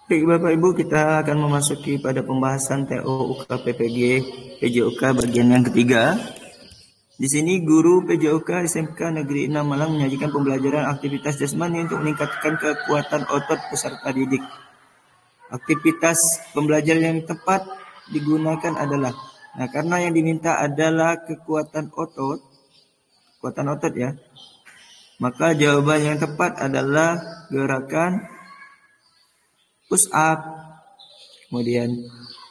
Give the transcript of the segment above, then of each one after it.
Baik Bapak Ibu, kita akan memasuki pada pembahasan TOUK PPG PJOK bagian yang ketiga. Di sini guru PJOK SMK Negeri 6 Malang menyajikan pembelajaran aktivitas jasmani untuk meningkatkan kekuatan otot peserta didik. Aktivitas pembelajaran yang tepat digunakan adalah, karena yang diminta adalah kekuatan otot ya, maka jawaban yang tepat adalah gerakan push up, kemudian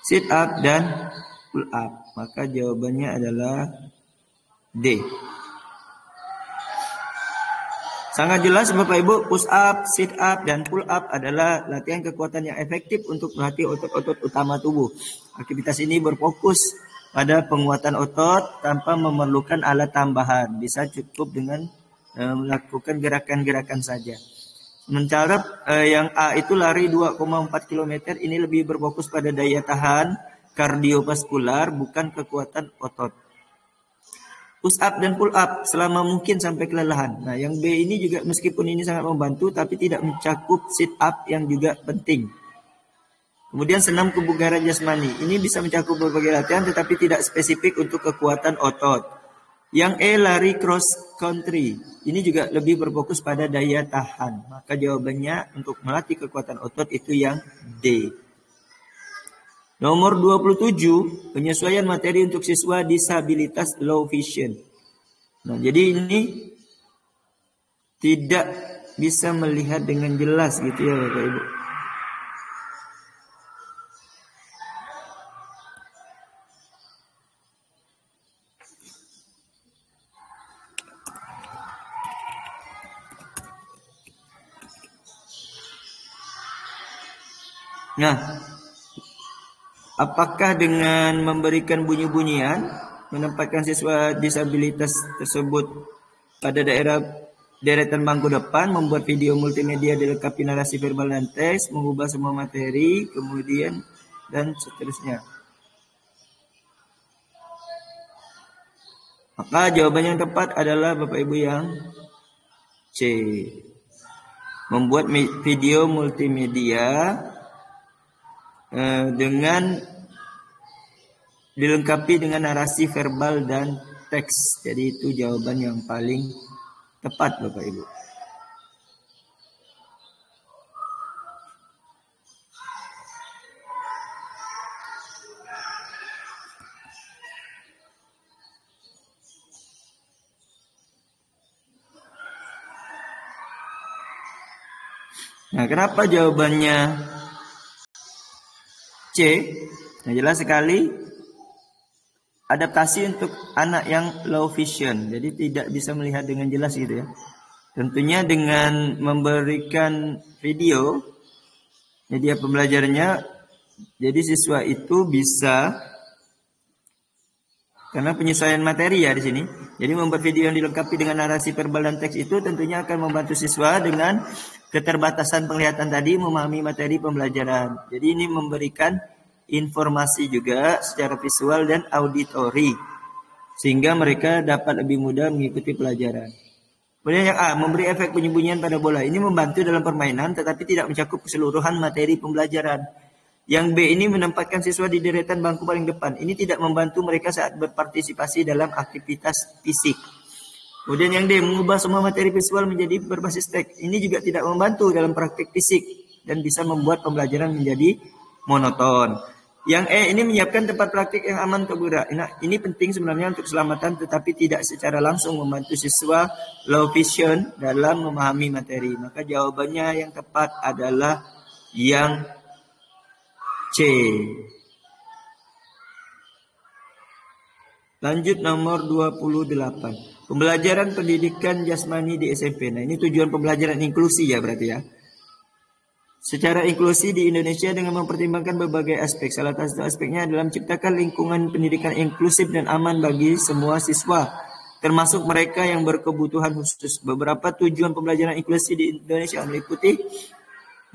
sit up dan pull up. Maka jawabannya adalah D. Sangat jelas Bapak Ibu, push up, sit up, dan pull up adalah latihan kekuatan yang efektif untuk melatih otot-otot utama tubuh. Aktivitas ini berfokus pada penguatan otot tanpa memerlukan alat tambahan. Bisa cukup dengan melakukan gerakan-gerakan saja. Sementara yang A itu lari 2,4 km, ini lebih berfokus pada daya tahan kardiovaskular, bukan kekuatan otot. Push up dan pull up selama mungkin sampai kelelahan. Nah, yang B ini juga meskipun ini sangat membantu, tapi tidak mencakup sit up yang juga penting. Kemudian senam kebugaran jasmani, ini bisa mencakup berbagai latihan, tetapi tidak spesifik untuk kekuatan otot. Yang E lari cross country, ini juga lebih berfokus pada daya tahan. Maka jawabannya untuk melatih kekuatan otot itu yang D. Nomor 27, penyesuaian materi untuk siswa disabilitas low vision. Nah, jadi ini tidak bisa melihat dengan jelas gitu ya Bapak Ibu. Nah, apakah dengan memberikan bunyi-bunyian, menempatkan siswa disabilitas tersebut pada daerah deretan bangku depan, membuat video multimedia dilengkapi narasi verbal dan teks, mengubah semua materi, kemudian dan seterusnya? Maka jawaban yang tepat adalah Bapak Ibu yang C. Membuat video multimedia dengan dilengkapi dengan narasi verbal dan teks. Jadi itu jawaban yang paling tepat Bapak Ibu. Nah, kenapa jawabannya C? Nah, jelas sekali adaptasi untuk anak yang low vision, jadi tidak bisa melihat dengan jelas gitu ya. Tentunya dengan memberikan video media pembelajarannya, jadi siswa itu bisa, karena penyesuaian materi ya di sini. Jadi membuat video yang dilengkapi dengan narasi verbal dan teks itu tentunya akan membantu siswa dengan keterbatasan penglihatan tadi memahami materi pembelajaran. Jadi ini memberikan informasi juga secara visual dan auditori, sehingga mereka dapat lebih mudah mengikuti pelajaran. Kemudian yang A, memberi efek bunyi-bunyian pada bola. Ini membantu dalam permainan tetapi tidak mencakup keseluruhan materi pembelajaran. Yang B ini menempatkan siswa di deretan bangku paling depan. Ini tidak membantu mereka saat berpartisipasi dalam aktivitas fisik. Kemudian yang D, mengubah semua materi visual menjadi berbasis teks. Ini juga tidak membantu dalam praktik fisik dan bisa membuat pembelajaran menjadi monoton. Yang E ini menyiapkan tempat praktik yang aman untuk gerak. Nah, ini penting sebenarnya untuk keselamatan, tetapi tidak secara langsung membantu siswa low vision dalam memahami materi. Maka jawabannya yang tepat adalah yang C. Lanjut nomor 28. Pembelajaran pendidikan jasmani di SMP. Nah, ini tujuan pembelajaran inklusi ya berarti ya. Secara inklusi di Indonesia dengan mempertimbangkan berbagai aspek. Salah satu aspeknya adalah menciptakan lingkungan pendidikan inklusif dan aman bagi semua siswa, termasuk mereka yang berkebutuhan khusus. Beberapa tujuan pembelajaran inklusi di Indonesia meliputi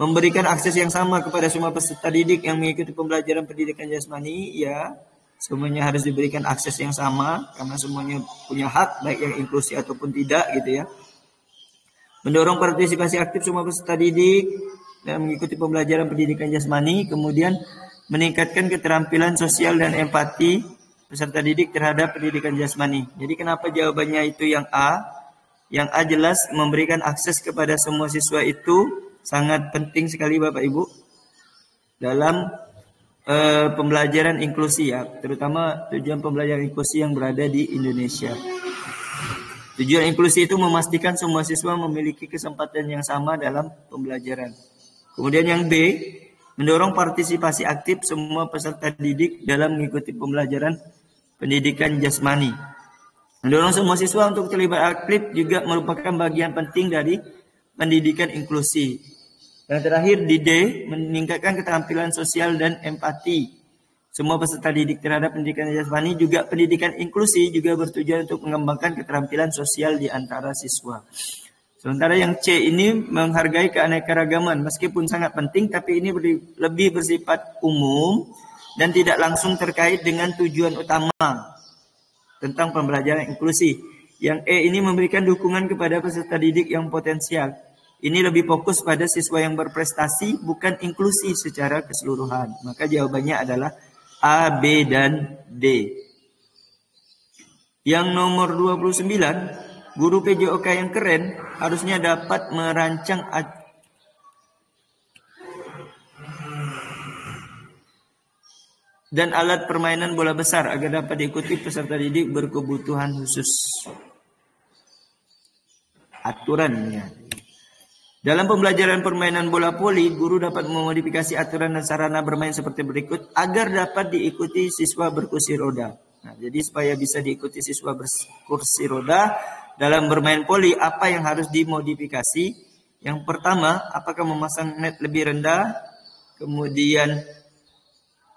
memberikan akses yang sama kepada semua peserta didik yang mengikuti pembelajaran pendidikan jasmani, ya. Semuanya harus diberikan akses yang sama karena semuanya punya hak, baik yang inklusi ataupun tidak gitu ya. Mendorong partisipasi aktif semua peserta didik, dalam mengikuti pembelajaran pendidikan jasmani, kemudian meningkatkan keterampilan sosial dan empati peserta didik terhadap pendidikan jasmani. Jadi kenapa jawabannya itu yang A? Yang A jelas memberikan akses kepada semua siswa itu sangat penting sekali Bapak Ibu dalam pembelajaran inklusi ya, terutama tujuan pembelajaran inklusi yang berada di Indonesia. Tujuan inklusi itu memastikan semua siswa memiliki kesempatan yang sama dalam pembelajaran. Kemudian yang B, mendorong partisipasi aktif semua peserta didik dalam mengikuti pembelajaran pendidikan jasmani. Mendorong semua siswa untuk terlibat aktif juga merupakan bagian penting dari pendidikan inklusi. Yang terakhir di D, meningkatkan keterampilan sosial dan empati semua peserta didik terhadap pendidikan jasmani. Juga pendidikan inklusi juga bertujuan untuk mengembangkan keterampilan sosial di antara siswa. Sementara yang C ini menghargai keanekaragaman, meskipun sangat penting, tapi ini lebih bersifat umum dan tidak langsung terkait dengan tujuan utama tentang pembelajaran inklusi. Yang E ini memberikan dukungan kepada peserta didik yang potensial. Ini lebih fokus pada siswa yang berprestasi, bukan inklusi secara keseluruhan. Maka jawabannya adalah A, B, dan D. Yang nomor 29, guru PJOK yang keren harusnya dapat merancang dan alat permainan bola besar agar dapat diikuti peserta didik berkebutuhan khusus. Aturannya. Dalam pembelajaran permainan bola voli, guru dapat memodifikasi aturan dan sarana bermain seperti berikut agar dapat diikuti siswa berkursi roda. Nah, jadi supaya bisa diikuti siswa berkursi roda dalam bermain voli, apa yang harus dimodifikasi? Yang pertama, apakah memasang net lebih rendah, kemudian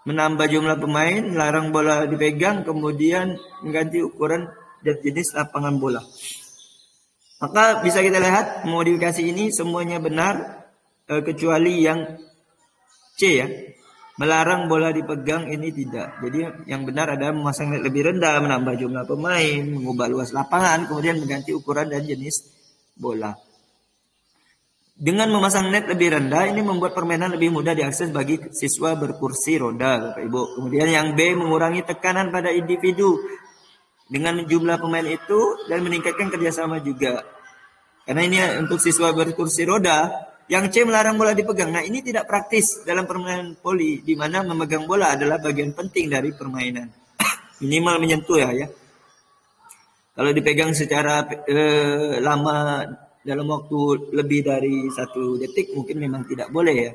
menambah jumlah pemain, larang bola dipegang, kemudian mengganti ukuran dan jenis lapangan bola. Maka bisa kita lihat modifikasi ini semuanya benar kecuali yang C ya. Melarang bola dipegang ini tidak. Jadi yang benar adalah memasang net lebih rendah, menambah jumlah pemain, mengubah luas lapangan, kemudian mengganti ukuran dan jenis bola. Dengan memasang net lebih rendah ini membuat permainan lebih mudah diakses bagi siswa berkursi roda, Bapak Ibu. Kemudian yang B, mengurangi tekanan pada individu dengan jumlah pemain itu dan meningkatkan kerjasama juga. Karena ini untuk siswa berkursi roda. Yang C, melarang bola dipegang. Nah, ini tidak praktis dalam permainan voli, di mana memegang bola adalah bagian penting dari permainan. Minimal menyentuh ya. Kalau dipegang secara lama dalam waktu lebih dari 1 detik mungkin memang tidak boleh ya.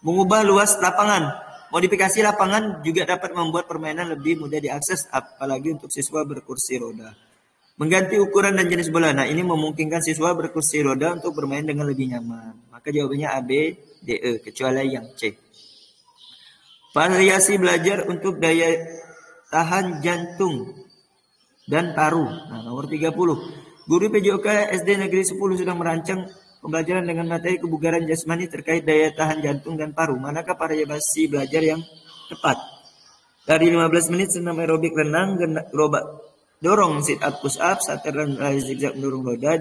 Mengubah luas lapangan. Modifikasi lapangan juga dapat membuat permainan lebih mudah diakses, apalagi untuk siswa berkursi roda. Mengganti ukuran dan jenis bola. Nah, ini memungkinkan siswa berkursi roda untuk bermain dengan lebih nyaman. Maka jawabannya A, B, D, E, kecuali yang C. Variasi belajar untuk daya tahan jantung dan paru. Nah, nomor 30. Guru PJOK SD Negeri 10 sudah merancang pembelajaran dengan materi kebugaran jasmani terkait daya tahan jantung dan paru. Manakah variasi belajar yang tepat? Dari 15 menit senam aerobik renang, dorong sit up push up, starter dan zigzag mendorong roda,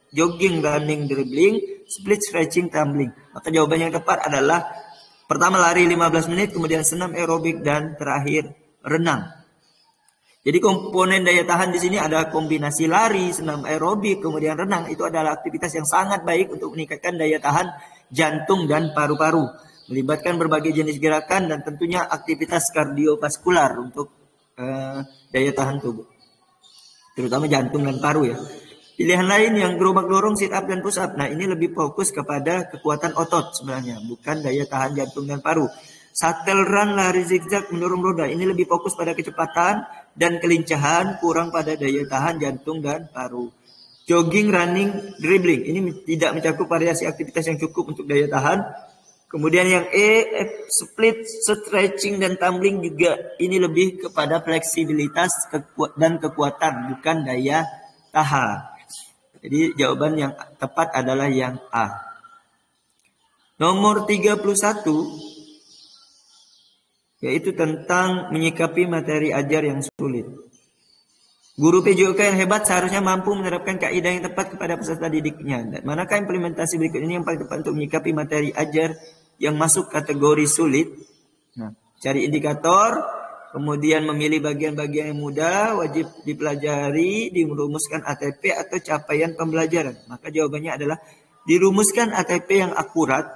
jogging, running, dribbling, split stretching, tumbling. Maka jawaban yang tepat adalah pertama lari 15 menit, kemudian senam aerobik, dan terakhir renang. Jadi komponen daya tahan di sini ada kombinasi lari, senam aerobik, kemudian renang. Itu adalah aktivitas yang sangat baik untuk meningkatkan daya tahan jantung dan paru-paru. Melibatkan berbagai jenis gerakan dan tentunya aktivitas kardiovaskular untuk daya tahan tubuh. Terutama jantung dan paru ya. Pilihan lain yang gerobak dorong, sit up dan push up. Nah, ini lebih fokus kepada kekuatan otot sebenarnya, bukan daya tahan jantung dan paru. Shuttle run, lari zigzag, mendorong roda. Ini lebih fokus pada kecepatan dan kelincahan, kurang pada daya tahan jantung dan paru. Jogging, running, dribbling. Ini tidak mencakup variasi aktivitas yang cukup untuk daya tahan. Kemudian yang E, split, stretching, dan tumbling juga ini lebih kepada fleksibilitas dan kekuatan, bukan daya tahan. Jadi jawaban yang tepat adalah yang A. Nomor 31, yaitu tentang menyikapi materi ajar yang sulit. Guru PJOK yang hebat seharusnya mampu menerapkan kaidah yang tepat kepada peserta didiknya. Dan manakah implementasi berikut ini yang paling tepat untuk menyikapi materi ajar yang masuk kategori sulit? Nah, cari indikator, kemudian memilih bagian-bagian yang mudah, wajib dipelajari, dirumuskan ATP atau capaian pembelajaran. Maka jawabannya adalah dirumuskan ATP yang akurat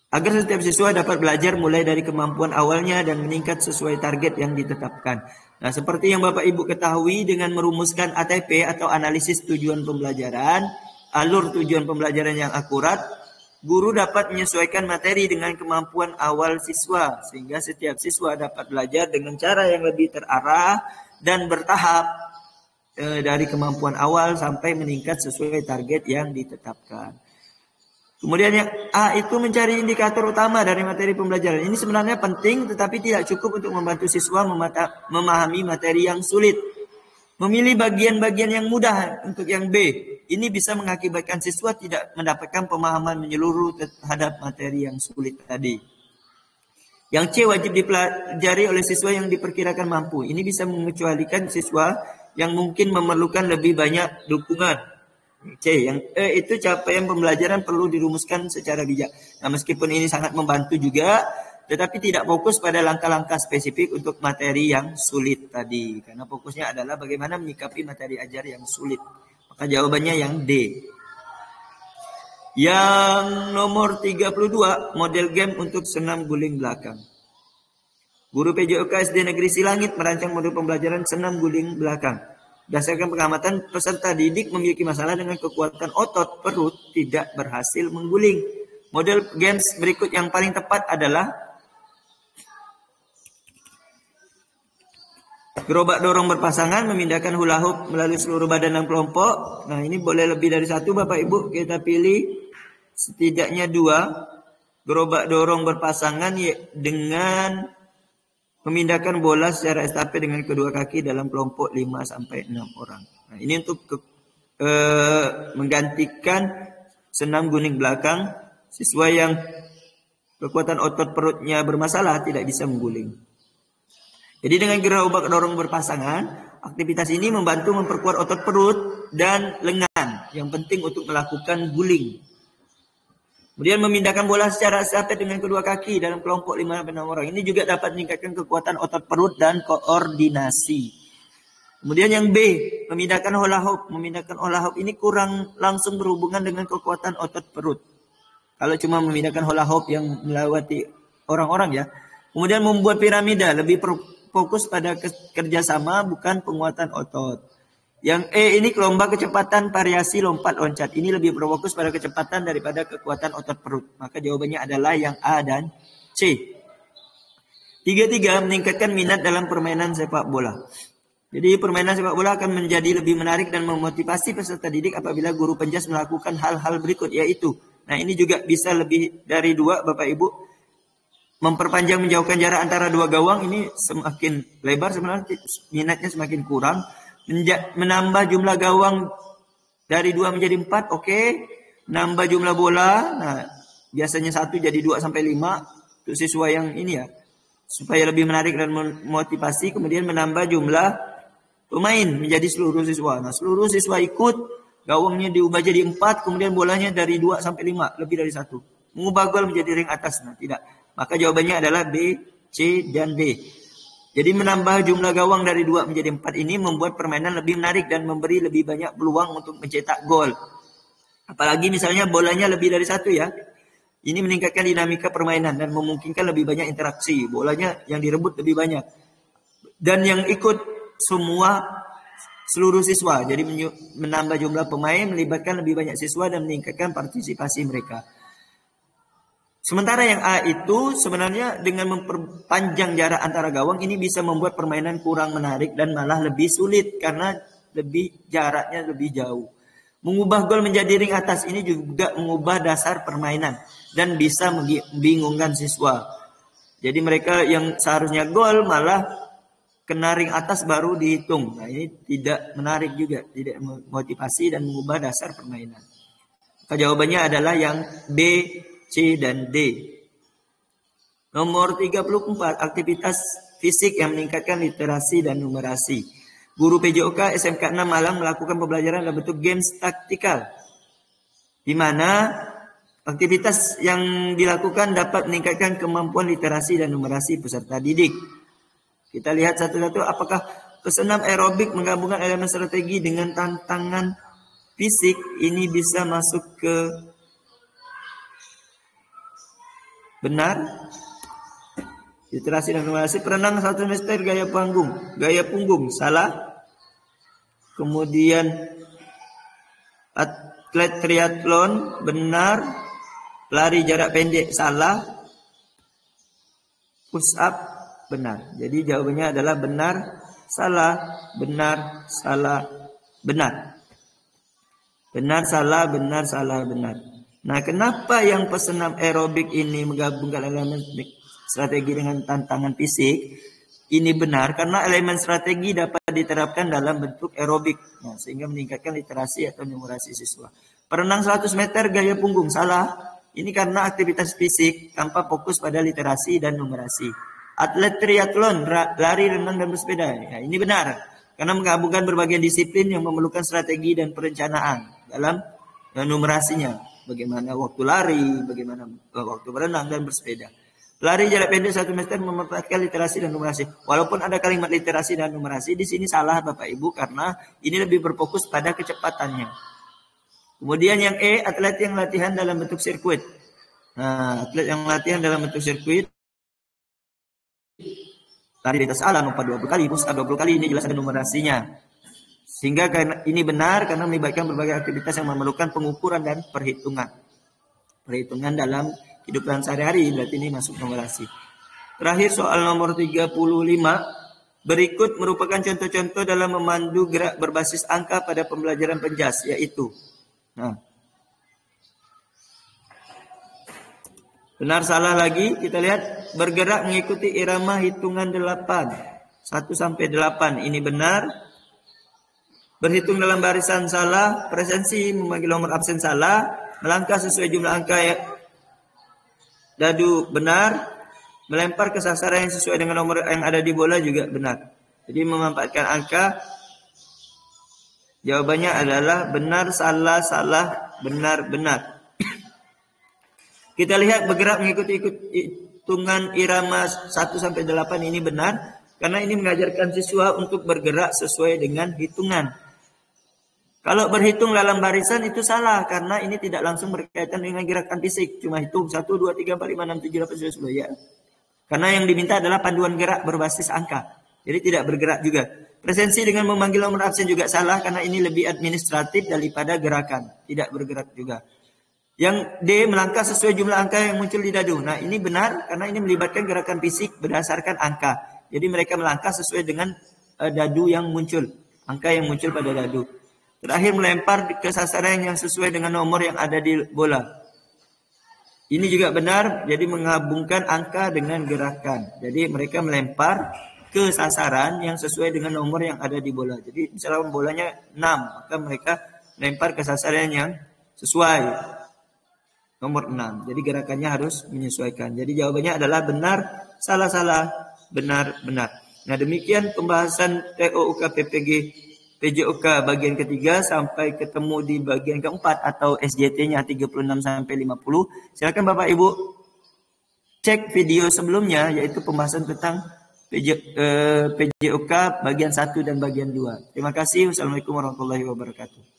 agar setiap siswa dapat belajar mulai dari kemampuan awalnya dan meningkat sesuai target yang ditetapkan. Nah, seperti yang Bapak Ibu ketahui, dengan merumuskan ATP atau analisis tujuan pembelajaran, alur tujuan pembelajaran yang akurat, guru dapat menyesuaikan materi dengan kemampuan awal siswa, sehingga setiap siswa dapat belajar dengan cara yang lebih terarah dan bertahap dari kemampuan awal sampai meningkat sesuai target yang ditetapkan. Kemudian yang A itu mencari indikator utama dari materi pembelajaran. Ini sebenarnya penting tetapi tidak cukup untuk membantu siswa memahami materi yang sulit. Memilih bagian-bagian yang mudah untuk yang B. Ini bisa mengakibatkan siswa tidak mendapatkan pemahaman menyeluruh terhadap materi yang sulit tadi. Yang C wajib dipelajari oleh siswa yang diperkirakan mampu. Ini bisa mengecualikan siswa yang mungkin memerlukan lebih banyak dukungan. C, yang E itu capaian pembelajaran perlu dirumuskan secara bijak. Nah, meskipun ini sangat membantu juga, tetapi tidak fokus pada langkah-langkah spesifik untuk materi yang sulit tadi. Karena fokusnya adalah bagaimana menyikapi materi ajar yang sulit. Maka jawabannya yang D. Yang nomor 32, model game untuk senam guling belakang. Guru PJOK SD Negeri Silangit merancang modul pembelajaran senam guling belakang. Berdasarkan pengamatan, peserta didik memiliki masalah dengan kekuatan otot perut tidak berhasil mengguling. Model games berikut yang paling tepat adalah gerobak dorong berpasangan, memindahkan hula hoop melalui seluruh badan dan kelompok. Nah, ini boleh lebih dari satu Bapak Ibu. Kita pilih setidaknya 2. Gerobak dorong berpasangan dengan memindahkan bola secara estafet dengan kedua kaki dalam kelompok 5-6 orang. Nah, ini untuk menggantikan senam guling belakang. Siswa yang kekuatan otot perutnya bermasalah tidak bisa mengguling. Jadi dengan gerobak dorong berpasangan, aktivitas ini membantu memperkuat otot perut dan lengan yang penting untuk melakukan guling. Kemudian memindahkan bola secara estafet dengan kedua kaki dalam kelompok 5-6 orang. Ini juga dapat meningkatkan kekuatan otot perut dan koordinasi. Kemudian yang B, memindahkan hula hoop. Memindahkan hula hoop ini kurang langsung berhubungan dengan kekuatan otot perut. Kalau cuma memindahkan hula hoop yang melewati orang-orang ya. Kemudian membuat piramida, lebih fokus pada kerjasama bukan penguatan otot. Yang E ini kelompok kecepatan variasi lompat loncat. Ini lebih berfokus pada kecepatan daripada kekuatan otot perut. Maka jawabannya adalah yang A dan C. 3 meningkatkan minat dalam permainan sepak bola. Jadi permainan sepak bola akan menjadi lebih menarik dan memotivasi peserta didik apabila guru penjas melakukan hal-hal berikut, yaitu. Nah, ini juga bisa lebih dari 2 Bapak Ibu. Memperpanjang menjauhkan jarak antara 2 gawang, ini semakin lebar sebenarnya minatnya semakin kurang. Menambah jumlah gawang dari 2 menjadi 4, oke. Nambah jumlah bola, nah biasanya 1 jadi 2 sampai 5 untuk siswa yang ini ya, supaya lebih menarik dan memotivasi. Kemudian menambah jumlah pemain menjadi seluruh siswa. Nah, seluruh siswa ikut, gawangnya diubah jadi 4, kemudian bolanya dari 2 sampai 5, lebih dari 1. Mengubah gol menjadi ring atas, nah tidak. Maka jawabannya adalah B, C, dan D. Jadi menambah jumlah gawang dari 2 menjadi 4 ini membuat permainan lebih menarik dan memberi lebih banyak peluang untuk mencetak gol. Apalagi misalnya bolanya lebih dari 1 ya. Ini meningkatkan dinamika permainan dan memungkinkan lebih banyak interaksi. Bolanya yang direbut lebih banyak. Dan yang ikut seluruh siswa. Jadi menambah jumlah pemain, melibatkan lebih banyak siswa dan meningkatkan partisipasi mereka. Sementara yang A itu sebenarnya dengan memperpanjang jarak antara gawang ini bisa membuat permainan kurang menarik dan malah lebih sulit karena jaraknya lebih jauh. Mengubah gol menjadi ring atas ini juga mengubah dasar permainan dan bisa membingungkan siswa. Jadi mereka yang seharusnya gol malah kena ring atas baru dihitung. Nah, ini tidak menarik juga, tidak memotivasi dan mengubah dasar permainan. Maka jawabannya adalah yang B, C, dan D. Nomor 34, aktivitas fisik yang meningkatkan literasi dan numerasi. Guru PJOK SMK 6 Malang melakukan pembelajaran dalam bentuk games taktikal, di mana aktivitas yang dilakukan dapat meningkatkan kemampuan literasi dan numerasi peserta didik. Kita lihat satu-satu, apakah pesenam aerobik menggabungkan elemen strategi dengan tantangan fisik ini bisa masuk ke benar. Literasi dan numerasi. Perenang 1 semester gaya punggung salah. Kemudian atlet triathlon benar. Lari jarak pendek salah. Push up benar. Jadi jawabannya adalah benar, salah, benar, salah, benar. Benar, salah, benar, salah, benar. Nah, kenapa yang pesenam aerobik ini menggabungkan elemen strategi dengan tantangan fisik? Ini benar karena elemen strategi dapat diterapkan dalam bentuk aerobik. Nah, sehingga meningkatkan literasi atau numerasi siswa. Perenang 100 meter gaya punggung salah. Ini karena aktivitas fisik tanpa fokus pada literasi dan numerasi. Atlet triathlon lari, renang, dan bersepeda. Ya, ini benar karena menggabungkan berbagai disiplin yang memerlukan strategi dan perencanaan dalam numerasinya. Bagaimana waktu lari, bagaimana waktu berenang dan bersepeda. Lari jarak pendek 1 meter memanfaatkan literasi dan numerasi. Walaupun ada kalimat literasi dan numerasi, di sini salah Bapak Ibu karena ini lebih berfokus pada kecepatannya. Kemudian yang E, atlet yang latihan dalam bentuk sirkuit. Nah, atlet yang latihan dalam bentuk sirkuit, lari di atas alam 20 kali, push up 20 kali, ini jelas ada numerasinya. Sehingga ini benar karena melibatkan berbagai aktivitas yang memerlukan pengukuran dan perhitungan. Perhitungan dalam kehidupan sehari-hari, berarti ini masuk numerasi. Terakhir soal nomor 35. Berikut merupakan contoh-contoh dalam memandu gerak berbasis angka pada pembelajaran penjas, yaitu. Nah, benar salah lagi, kita lihat bergerak mengikuti irama hitungan 8. 1 sampai 8, ini benar. Berhitung dalam barisan salah, presensi memanggil nomor absen salah, melangkah sesuai jumlah angka ya, dadu benar, melempar ke sasaran yang sesuai dengan nomor yang ada di bola juga benar. Jadi memanfaatkan angka, jawabannya adalah benar, salah, salah, benar, benar. Kita lihat bergerak mengikuti hitungan irama 1 sampai 8 ini benar karena ini mengajarkan siswa untuk bergerak sesuai dengan hitungan. Kalau berhitung dalam barisan itu salah karena ini tidak langsung berkaitan dengan gerakan fisik, cuma hitung 1 2 3 4 5 6 7 8 9 10 ya. Karena yang diminta adalah panduan gerak berbasis angka. Jadi tidak bergerak juga. Presensi dengan memanggil nomor absen juga salah karena ini lebih administratif daripada gerakan, tidak bergerak juga. Yang D, melangkah sesuai jumlah angka yang muncul di dadu. Nah, ini benar karena ini melibatkan gerakan fisik berdasarkan angka. Jadi mereka melangkah sesuai dengan dadu yang muncul, angka yang muncul pada dadu. Terakhir, melempar ke sasaran yang sesuai dengan nomor yang ada di bola. Ini juga benar, jadi menggabungkan angka dengan gerakan. Jadi mereka melempar ke sasaran yang sesuai dengan nomor yang ada di bola. Jadi misalnya bolanya 6, maka mereka melempar ke sasaran yang sesuai nomor 6. Jadi gerakannya harus menyesuaikan. Jadi jawabannya adalah benar, salah, salah, benar, benar. Nah, demikian pembahasan TOUK PPG PJOK bagian ketiga, sampai ketemu di bagian keempat atau SJT-nya 36 sampai 50. Silakan Bapak Ibu cek video sebelumnya, yaitu pembahasan tentang PJOK bagian 1 dan bagian 2. Terima kasih. Wassalamualaikum warahmatullahi wabarakatuh.